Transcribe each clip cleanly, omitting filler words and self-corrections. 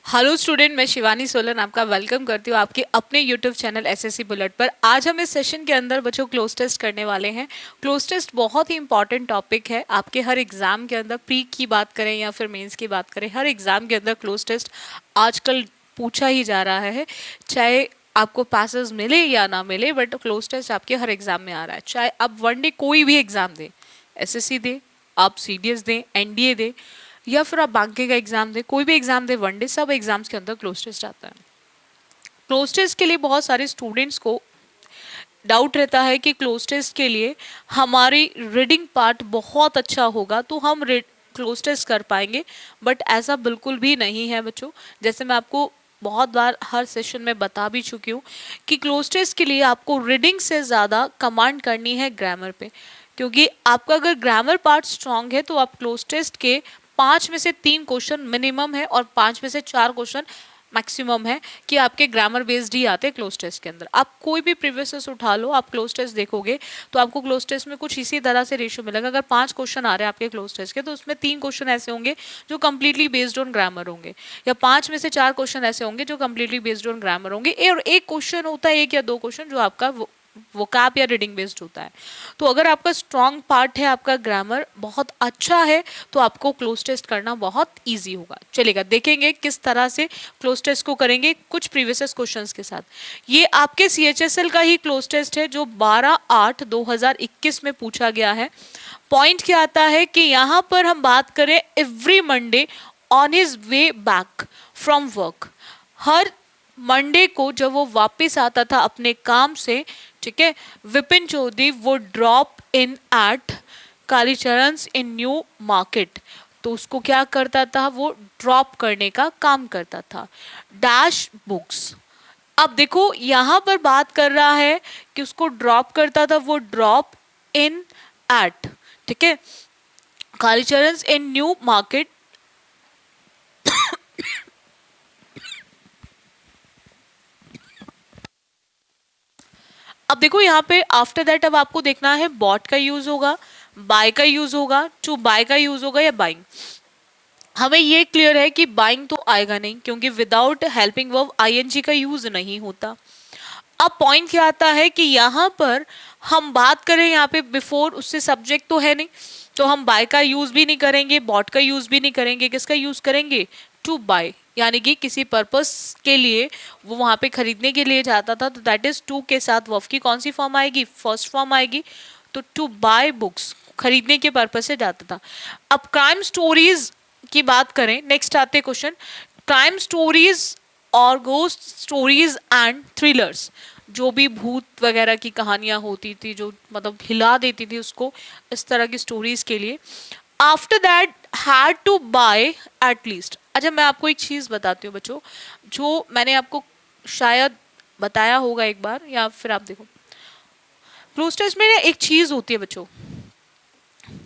Hello student, मैं शिवानी सोलन आपका welcome करती हूँ आपके अपने यूट्यूब चैनल एसएससी बुलेट पर। आज हम इस सेशन के अंदर बच्चों क्लोज टेस्ट करने वाले हैं। क्लोज टेस्ट बहुत ही इंपॉर्टेंट टॉपिक है आपके हर एग्जाम के अंदर। प्री की बात करें या फिर मेंस की बात करें, हर एग्जाम के अंदर क्लोज टेस्ट आजकल पूछा ही जा रहा है। चाहे आपको पासेस मिले या ना मिले, बट क्लोज टेस्ट आपके हर एग्जाम में आ रहा है। चाहे आप वनडे कोई भी एग्जाम दें, एसएससी दें, आप सीडीएस दें, एनडीए दें, या फिर आप बैंक का एग्जाम दे, कोई भी एग्जाम दे वनडे, सब एग्जाम्स के अंदर क्लोज टेस्ट आता है। क्लोज टेस्ट के लिए बहुत सारे स्टूडेंट्स को डाउट रहता है कि क्लोज टेस्ट के लिए हमारी रीडिंग पार्ट बहुत अच्छा होगा तो हम क्लोज टेस्ट कर पाएंगे, बट ऐसा बिल्कुल भी नहीं है बच्चों। जैसे मैं आपको बहुत बार हर सेशन में बता भी चुकी हूँ कि क्लोज टेस्ट के लिए आपको रीडिंग से ज़्यादा कमांड करनी है ग्रामर पे, क्योंकि आपका अगर ग्रामर पार्ट स्ट्रांग है तो आप क्लोज टेस्ट के 5 में से 3 क्वेश्चन मिनिमम है और 5 में से 4 क्वेश्चन मैक्सिमम है कि आपके ग्रामर बेस्ड ही आते हैं क्लोज टेस्ट के अंदर। आप कोई भी प्रीवियस उठा लो, आप क्लोज टेस्ट देखोगे तो आपको क्लोज टेस्ट में कुछ इसी तरह से रेशियो मिलेगा। अगर 5 क्वेश्चन आ रहे हैं आपके क्लोज टेस्ट के, तो उसमें 3 क्वेश्चन ऐसे होंगे जो कम्प्लीटली बेस्ड ऑन ग्रामर होंगे, या 5 में से 4 क्वेश्चन ऐसे होंगे जो कम्प्लीटली बेस्ड ऑन ग्रामर होंगे, और एक क्वेश्चन होता है, 1 या 2 क्वेश्चन जो आपका वोकैब या रीडिंग बेस्ड होता है। तो अगर आपका स्ट्रॉन्ग पार्ट है, आपका ग्रामर बहुत अच्छा है, तो आपको क्लोज टेस्ट करना बहुत इजी होगा। चलेगा, देखेंगे किस तरह से क्लोज टेस्ट को करेंगे कुछ प्रीवियस क्वेश्चंस के साथ। ये आपके सीएचएसएल का ही क्लोज टेस्ट है जो 12/8/2021 में पूछा गया है। पॉइंट क्या आता है कि यहाँ पर हम बात करें every Monday on his way back from work, her Monday को जब वो वापस आता था अपने काम से, ठीक है, विपिन चौधरी वो drop in at Kalicharan in New Market. तो उसको क्या करता था, वो ड्रॉप करने का काम करता था। डैश बुक्स, अब देखो यहां पर बात कर रहा है कि उसको ड्रॉप करता था, वो ड्रॉप इन एट, ठीक है, कालीचरण इन न्यू मार्केट। अब देखो यहाँ पे आफ्टर दैट अब आपको देखना है बॉट का यूज होगा, बाय का यूज होगा, टू बाय का यूज होगा या बाइंग। हमें ये क्लियर है कि बाइंग तो आएगा नहीं, क्योंकि विदाउट हेल्पिंग वर्ब आईएनजी का यूज नहीं होता। अब पॉइंट क्या आता है कि यहाँ पर हम बात करें, यहाँ पे बिफोर उससे सब्जेक्ट तो है नहीं, तो हम बाय का यूज भी नहीं करेंगे, बॉट का यूज भी नहीं करेंगे, किसका यूज करेंगे, टू बाय, यानी कि किसी पर्पस के लिए वो वहां पे खरीदने के लिए जाता था, तो दैट इज टू के साथ वर्ब की कौन सी फॉर्म आएगी, फर्स्ट फॉर्म आएगी। तो टू बाय बुक्स, खरीदने के पर्पस से जाता था। अब क्राइम स्टोरीज की बात करें, नेक्स्ट आते क्वेश्चन, क्राइम स्टोरीज और गोस्ट स्टोरीज एंड थ्रिलर्स, जो भी भूत वगैरह की कहानियां होती थी जो मतलब हिला देती थी उसको, इस तरह की स्टोरीज के लिए after that had to buy at least. अच्छा, मैं आपको एक चीज बताती हूँ बच्चों, जो मैंने आपको शायद बताया होगा एक बार, या फिर आप देखो क्लोज टेस्ट में ना एक चीज होती है बच्चों,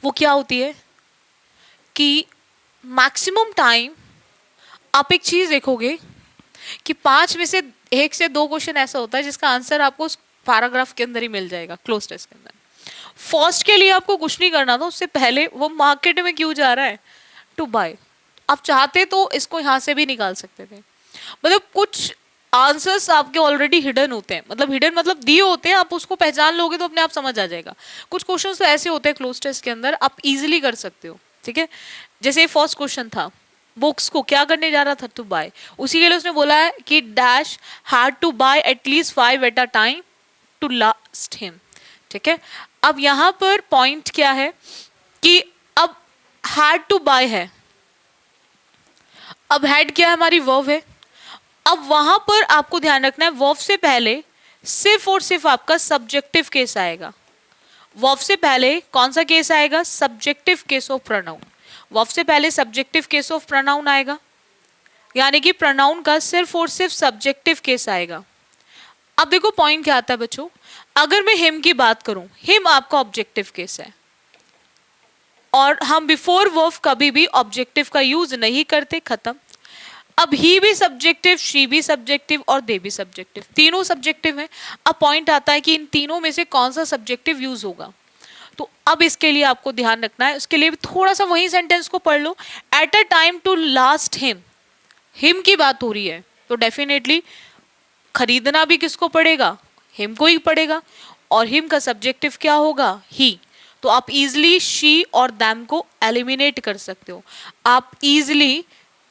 वो क्या होती है कि मैक्सिमम टाइम आप एक चीज देखोगे कि 5 में से 1 से 2 क्वेश्चन ऐसा होता है जिसका आंसर आपको उस पैराग्राफ के अंदर ही मिल जाएगा क्लोज टेस्ट के अंदर। फर्स्ट के लिए आपको कुछ नहीं करना था, उससे पहले वो मार्केट में क्यों जा रहा है, टू बाय। आप चाहते तो इसको यहां से भी निकाल सकते थे। मतलब कुछ आंसर्स आपके ऑलरेडी हिडन होते हैं, मतलब हिडन मतलब दिए होते हैं, आप उसको पहचान लोगे तो अपने आप समझ आ जाएगा। कुछ क्वेश्चंस तो ऐसे होते हैं क्लोज टेस्ट के अंदर आप इजीली कर सकते हो, ठीक है। जैसे फर्स्ट क्वेश्चन था, बुक्स को क्या करने जा रहा था, टू बाय, उसी के लिए उसने बोला है कि dash had to buy at least 5 at a time to last him, ठीक है। अब यहां पर पॉइंट क्या है कि अब हैड टू बाय है, अब हैड क्या है, हमारी वर्ब है। अब वहां पर आपको ध्यान रखना है वर्ब से पहले सिर्फ और सिर्फ आपका सब्जेक्टिव केस आएगा। वर्ब से पहले कौन सा केस आएगा, subjective case of pronoun. Verb से पहले सब्जेक्टिव केस ऑफ प्रोनाउन आएगा, यानी कि प्रोनाउन का सिर्फ और सिर्फ सब्जेक्टिव केस आएगा। अब देखो पॉइंट क्या आता है बच्चों, अगर मैं हिम की बात करूं, हिम आपका ऑब्जेक्टिव केस है, और हम बिफोर वर्ब कभी भी ऑब्जेक्टिव का यूज नहीं करते, खत्म। अब ही भी सब्जेक्टिव, शी भी सब्जेक्टिव और दे भी सब्जेक्टिव, तीनों सब्जेक्टिव हैं। अब पॉइंट आता है कि इन तीनों में से कौन सा सब्जेक्टिव यूज होगा। तो अब इसके लिए आपको ध्यान रखना है, उसके लिए थोड़ा सा वही सेंटेंस को पढ़ लो, at a time to last him, him की बात हो रही है तो डेफिनेटली खरीदना भी किसको पड़ेगा, हिम को ही पड़ेगा, और हिम का सब्जेक्टिव क्या होगा, ही। तो आप इजिली शी और दैम को एलिमिनेट कर सकते हो, आप इजिली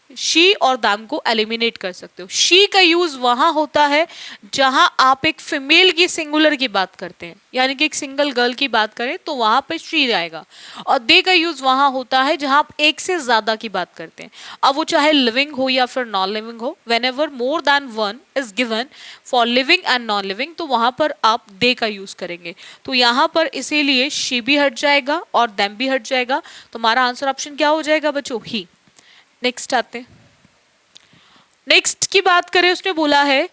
शी और दाम को एलिमिनेट कर सकते हो। शी का यूज वहां होता है जहां आप एक फीमेल की सिंगुलर की बात करते हैं, यानी कि एक सिंगल गर्ल की बात करें तो वहां पे शी आएगा, और दे का यूज वहां होता है जहां आप एक से ज्यादा की बात करते हैं, अब वो चाहे लिविंग हो या फिर नॉन लिविंग हो। When ever more than one is given for living and non living, तो वहां पर आप दे का यूज करेंगे। तो यहां पर इसीलिए शी भी हट जाएगा और देम भी हट जाएगा, तो हमारा आंसर ऑप्शन क्या हो जाएगा बच्चों, ही। नेक्स्ट आते हैं, नेक्स्ट की बात करें, उसने बोला है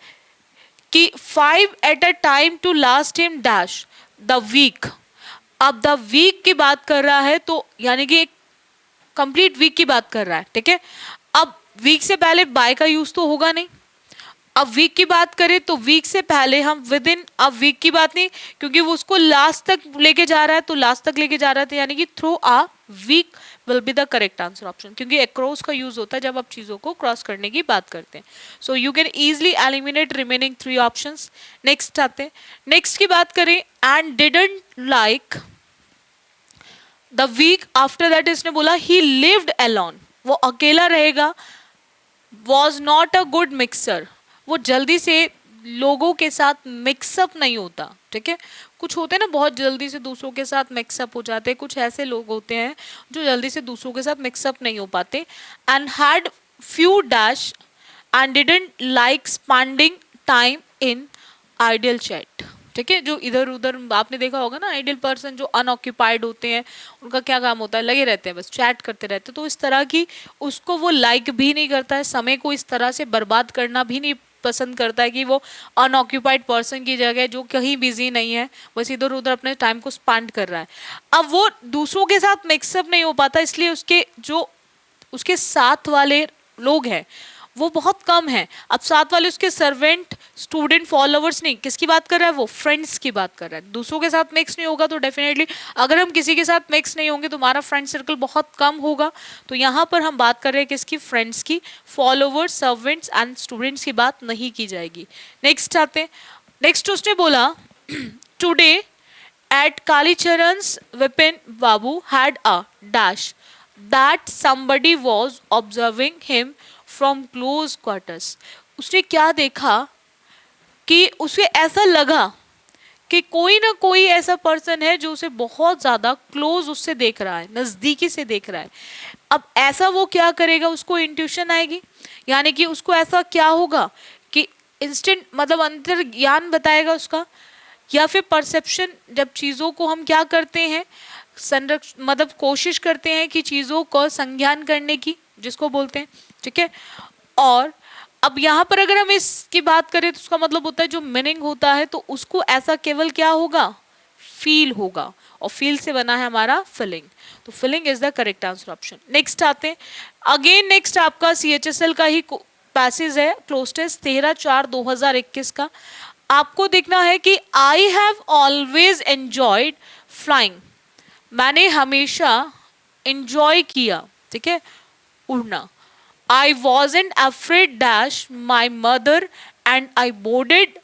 कि 5 at a time to last him dash the week. अब द वीक की बात कर रहा है तो यानी कि एक कंप्लीट वीक की बात कर रहा है, ठीक है। अब वीक से पहले बाय का यूज तो होगा नहीं, अब वीक की बात करें तो वीक से पहले हम विद इन, अब वीक की बात नहीं क्योंकि वो उसको लास्ट तक लेके जा रहा है, तो लास्ट तक लेके जा रहा है, यानी कि through a week will be the correct answer option, क्योंकि अक्रॉस का यूज होता है जब आप चीजों को क्रॉस करने की बात करते हैं। So you can easily eliminate remaining 3 options. Next आते हैं, नेक्स्ट की बात करें, and didn't like the week after that, इसने बोला ही लिव्ड अलोन, वो अकेला रहेगा, was not a good mixer, वो जल्दी से लोगों के साथ मिक्सअप नहीं होता, ठीक है। कुछ होते हैं ना बहुत जल्दी से दूसरों के साथ मिक्सअप हो जाते हैं, कुछ ऐसे लोग होते हैं जो जल्दी से दूसरों के साथ मिक्सअप नहीं हो पाते। And had few dash and didn't like spending time in ideal chat, ठीक है। जो इधर उधर आपने देखा होगा ना, आइडियल पर्सन जो अनऑक्यूपाइड होते हैं, उनका क्या काम होता है, लगे रहते हैं बस चैट करते रहते हैं, तो इस तरह की उसको वो लाइक भी नहीं करता है, समय को इस तरह से बर्बाद करना भी नहीं पसंद करता है कि वो अनऑक्यूपाइड पर्सन की जगह जो कहीं बिजी नहीं है, बस इधर उधर अपने टाइम को स्पेंड कर रहा है। अब वो दूसरों के साथ मिक्सअप नहीं हो पाता, इसलिए उसके जो उसके साथ वाले लोग हैं वो बहुत कम है। अब साथ वाले उसके सर्वेंट, स्टूडेंट, फॉलोवर्स नहीं, किसकी बात कर रहा है, वो फ्रेंड्स की बात कर रहा है। दूसरों के साथ मिक्स नहीं होगा तो डेफिनेटली अगर हम किसी के साथ मिक्स नहीं होंगे तो हमारा फ्रेंड सर्कल बहुत कम होगा। तो यहाँ पर हम बात कर रहे हैं किसकी, फ्रेंड्स की, फॉलोवर्स, सर्वेंट्स एंड स्टूडेंट्स की बात नहीं की जाएगी। नेक्स्ट आते हैं, नेक्स्ट उसने बोला today at Kalicharan's Vipin Babu had a dash that somebody was observing him from close quarters। उसने क्या देखा कि उसे ऐसा लगा कि कोई ना कोई ऐसा पर्सन है जो उसे बहुत ज्यादा क्लोज उससे देख रहा है, नजदीकी से देख रहा है। अब ऐसा वो क्या करेगा, उसको इंट्यूशन आएगी, यानी कि उसको ऐसा क्या होगा कि इंस्टेंट मतलब अंतर ज्ञान बताएगा उसका, या फिर परसेप्शन, जब चीज़ों को हम क्या करते हैं संरक्षण मतलब कोशिश करते हैं कि चीज़ों को संज्ञान करने की, जिसको बोलते हैं, ठीक है। और अब यहाँ पर अगर हम इसकी बात करें तो उसका मतलब होता है जो मीनिंग होता है, तो उसको ऐसा केवल क्या होगा, फील होगा, और फील से बना है हमारा फीलिंग, तो feeling is the correct answer option. Next आते हैं, अगेन नेक्स्ट आपका CHSL का ही पैसेज है, क्लोज टेस्ट 13/4/2021 का। आपको देखना है कि I have always enjoyed flying, मैंने हमेशा एंजॉय किया, ठीक है, उड़ना। I wasn't afraid dash my mother and I boarded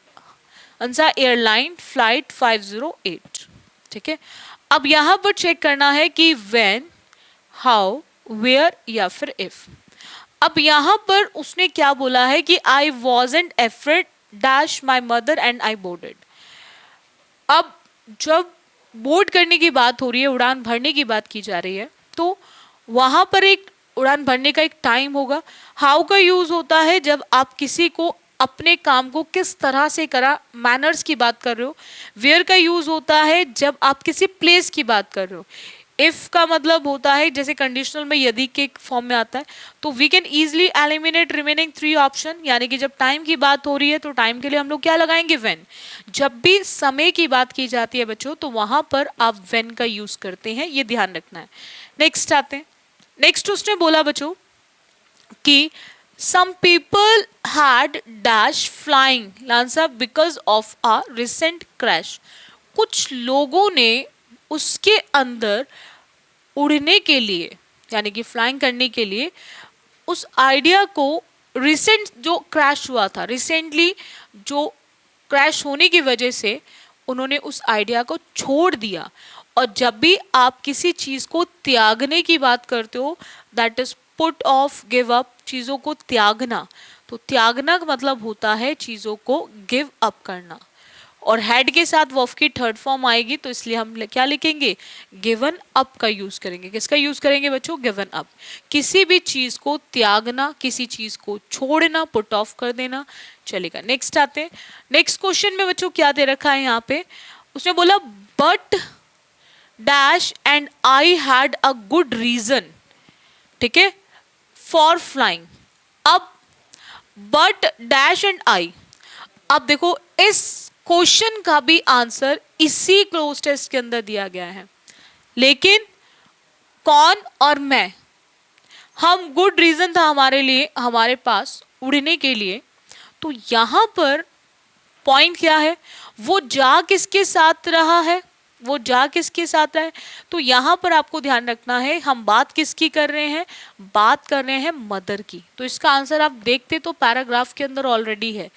अंसा airline flight 508, ठीक है। अब यहां पर चेक करना है कि व्हेन, हाउ, वेयर या फिर इफ। अब यहां पर उसने क्या बोला है कि I wasn't afraid dash my mother and I boarded. अब जब बोर्ड करने की बात हो रही है, उड़ान भरने की बात की जा रही है, तो वहां पर एक उड़ान भरने का एक टाइम होगा। हाउ का यूज होता है जब आप किसी को अपने काम को किस तरह से करा, मैनर्स की बात कर रहे हो। वेयर का यूज होता है जब आप किसी प्लेस की बात कर रहे हो। इफ का मतलब होता है जैसे कंडीशनल में यदि के फॉर्म में आता है। तो we can easily eliminate remaining 3 option, यानी कि जब टाइम की बात हो रही है तो टाइम के लिए हम लोग क्या लगाएंगे, व्हेन। जब भी समय की बात की जाती है बच्चों तो वहां पर आप व्हेन का यूज करते हैं, ये ध्यान रखना है। नेक्स्ट आते हैं, नेक्स्ट उसने बोला बच्चों कि some people had dash flying लांसा because of a recent crash। कुछ लोगों ने उसके अंदर उड़ने के लिए यानी कि फ्लाइंग करने के लिए उस आइडिया को रिसेंट जो क्रैश हुआ था, रिसेंटली जो क्रैश होने की वजह से उन्होंने उस आइडिया को छोड़ दिया। और जब भी आप किसी चीज को त्यागने की बात करते हो, that is put off, give up, चीजों को त्यागना। तो त्यागना का मतलब होता है चीजों को गिव अप करना। और हैड के साथ वर्ब की थर्ड फॉर्म आएगी, तो इसलिए हम क्या लिखेंगे, गिवन अप का यूज करेंगे। किसका यूज करेंगे बच्चों, गिवन अप। किसी भी चीज को त्यागना, किसी चीज को छोड़ना, पुट ऑफ कर देना, चलेगा। नेक्स्ट आते हैं। नेक्स्ट क्वेश्चन में बच्चों क्या दे रखा है यहाँ पे, उसने बोला but dash and I had a good reason, ठीक है, फॉर फ्लाइंग। अब बट डैश एंड आई, अब देखो इस क्वेश्चन का भी आंसर इसी क्लोज टेस्ट के अंदर दिया गया है, लेकिन कौन और मैं, हम गुड रीजन था हमारे लिए, हमारे पास उड़ने के लिए। तो यहां पर पॉइंट क्या है, वो जा किसके साथ रहा है, वो जा किसके साथ है। तो यहां पर आपको ध्यान रखना है, हम बात किसकी कर रहे हैं, बात कर रहे हैं मदर की। तो इसका आंसर आप देखते तो पैराग्राफ के अंदर ऑलरेडी है।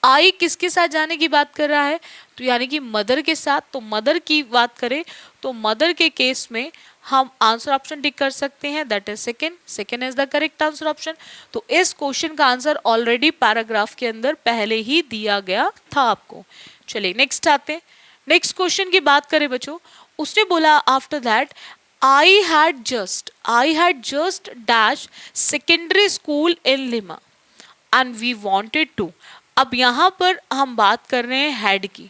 आई किसके साथ जाने की बात कर रहा है, तो यानी कि मदर के साथ। तो मदर की बात करें तो मदर के केस में हम आंसर ऑप्शन टिक कर सकते हैं, that is second. Second is the correct answer option. तो इस क्वेश्चन का आंसर ऑलरेडी पैराग्राफ के अंदर पहले ही दिया गया था आपको। चलिए नेक्स्ट आते हैं। नेक्स्ट क्वेश्चन की बात करें बच्चों, उसने बोला after that I had just dash secondary school in Lima and we wanted to. अब यहां पर हम बात कर रहे हैं हैड की,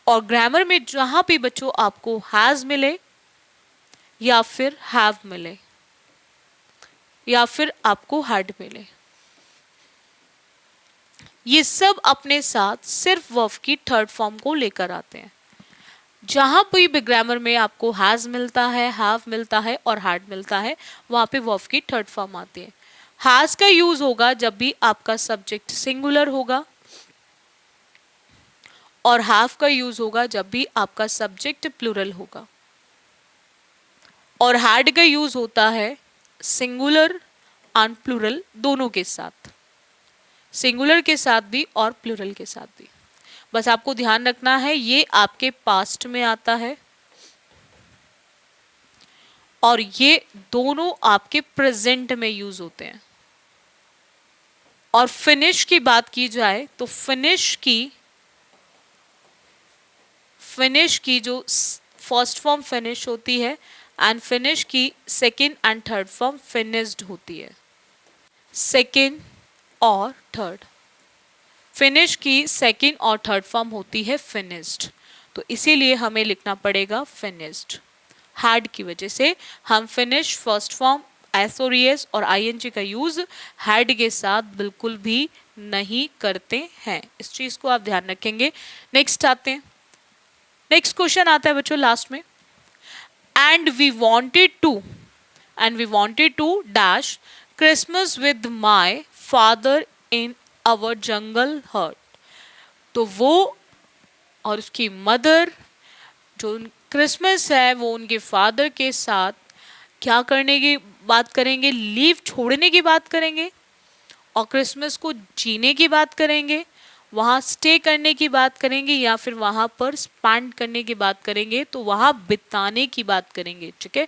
और ग्रामर में जहां भी बच्चों आपको हैज मिले या फिर हैव मिले या फिर आपको हैड मिले, ये सब अपने साथ सिर्फ वर्ब की थर्ड फॉर्म को लेकर आते हैं। जहां भी ग्रामर में आपको हैज मिलता है, हैव मिलता है और हैड मिलता है, वहां पे वर्ब की थर्ड फॉर्म आती है। हैज का यूज होगा जब भी आपका सब्जेक्ट सिंगुलर होगा, और हैव का यूज होगा जब भी आपका सब्जेक्ट प्लूरल होगा। और हैड का यूज होता है सिंगुलर एंड प्लूरल दोनों के साथ, सिंगुलर के साथ भी और प्लूरल के साथ भी। बस आपको ध्यान रखना है ये आपके पास्ट में आता है और ये दोनों आपके प्रेजेंट में यूज होते हैं। और फिनिश की बात की जाए तो फिनिश की जो फर्स्ट फॉर्म फिनिश होती है एंड फिनिश की second and third form finished होती है। सेकंड और थर्ड, फिनिश की सेकंड और थर्ड फॉर्म होती है फिनिश्ड। तो इसीलिए हमें लिखना पड़ेगा फिनिश्ड। हैड की वजह से हम फिनिश फर्स्ट फॉर्म एस और आईएनजी का यूज हैड के साथ बिल्कुल भी नहीं करते हैं। इस चीज को आप ध्यान रखेंगे। नेक्स्ट आते हैं। नेक्स्ट क्वेश्चन आता है बच्चों लास्ट में, and we wanted to dash Christmas with my father in our jungle hut. तो वो और उसकी मदर जो क्रिसमस है वो उनके फादर के साथ क्या करने की बात करेंगे, लीव छोड़ने की बात करेंगे और क्रिसमस को जीने की बात करेंगे, वहाँ स्टे करने की बात करेंगे या फिर वहाँ पर स्पेंड करने की बात करेंगे, तो वहाँ बिताने की बात करेंगे। ठीक है,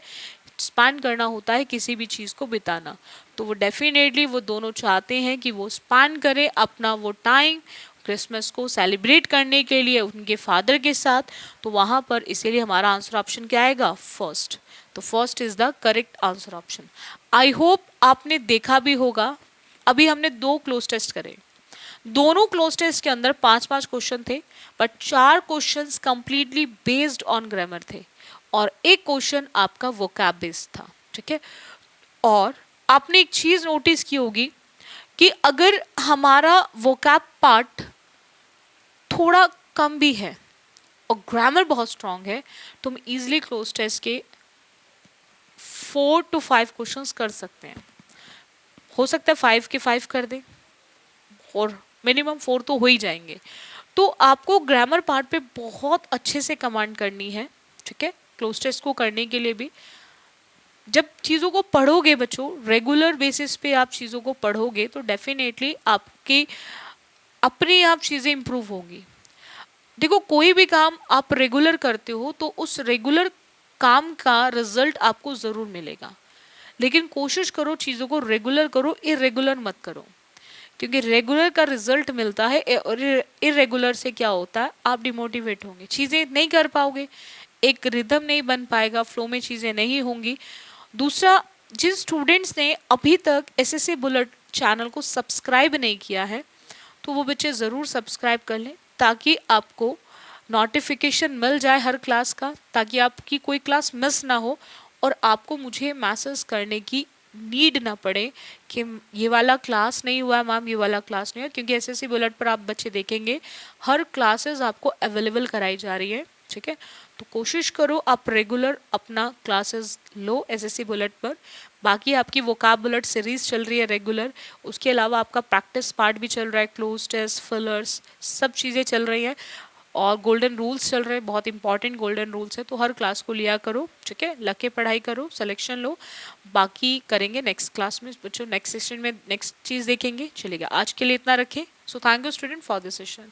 स्पेंड करना होता है किसी भी चीज़ को बिताना, तो वो डेफिनेटली वो दोनों चाहते हैं कि वो स्पेंड करे अपना वो टाइम क्रिसमस को सेलिब्रेट करने के लिए उनके फादर के साथ। तो वहाँ पर इसीलिए हमारा आंसर ऑप्शन क्या आएगा, फर्स्ट। तो first is the correct answer option. I hope आपने देखा भी होगा। अभी हमने 2 क्लोज टेस्ट करे, दोनों क्लोज टेस्ट के अंदर 5-5 क्वेश्चन थे, but 4 questions completely based on grammar थे और एक क्वेश्चन आपका वोकैब बेस्ड था। ठीक है, और आपने एक चीज नोटिस की होगी कि अगर हमारा वोकैब पार्ट थोड़ा कम भी है और ग्रामर बहुत स्ट्रांग है, तो हम इजीली क्लोज टेस्ट के 4 to 5 क्वेश्चंस कर सकते हैं। हो सकता है 5 के 5 कर दें और मिनिमम 4 तो हो ही जाएंगे। तो आपको ग्रामर पार्ट पे बहुत अच्छे से कमांड करनी है। ठीक है, क्लोज टेस्ट को करने के लिए भी जब चीज़ों को पढ़ोगे बच्चों, रेगुलर बेसिस पे आप चीज़ों को पढ़ोगे तो डेफिनेटली आपकी अपने आप चीज़ें इम्प्रूव होगी। देखो कोई भी काम आप रेगुलर करते हो तो उस रेगुलर काम का रिजल्ट आपको ज़रूर मिलेगा, लेकिन कोशिश करो चीज़ों को रेगुलर करो, इरेगुलर मत करो, क्योंकि रेगुलर का रिजल्ट मिलता है और इरेगुलर से क्या होता है, आप डिमोटिवेट होंगे, चीज़ें नहीं कर पाओगे, एक रिदम नहीं बन पाएगा, फ्लो में चीज़ें नहीं होंगी। दूसरा, जिन स्टूडेंट्स ने अभी तक एसएससी बुलेट चैनल को सब्सक्राइब नहीं किया है तो वो बच्चे ज़रूर सब्सक्राइब कर लें, ताकि आपको नोटिफिकेशन मिल जाए हर क्लास का, ताकि आपकी कोई क्लास मिस ना हो और आपको मुझे मैसेज करने की नीड ना पड़े कि ये वाला क्लास नहीं हुआ मैम, ये वाला क्लास नहीं हुआ, क्योंकि एसएससी बुलेट पर आप बच्चे देखेंगे हर क्लासेस आपको अवेलेबल कराई जा रही है। ठीक है, तो कोशिश करो आप रेगुलर अपना क्लासेस लो एसएससी बुलेट पर। बाकी आपकी वोकाब बुलेट सीरीज चल रही है रेगुलर, उसके अलावा आपका प्रैक्टिस पार्ट भी चल रहा है, क्लोज टेस्ट, फिलर्स, सब चीज़ें चल रही हैं और गोल्डन रूल्स चल रहे हैं, बहुत इंपॉर्टेंट गोल्डन रूल्स है, तो हर क्लास को लिया करो। ठीक है, लग के पढ़ाई करो, सिलेक्शन लो, बाकी करेंगे नेक्स्ट क्लास में बच्चों, नेक्स्ट सेशन में नेक्स्ट चीज़ देखेंगे। चलेगा, आज के लिए इतना रखें। So thank you student for this session.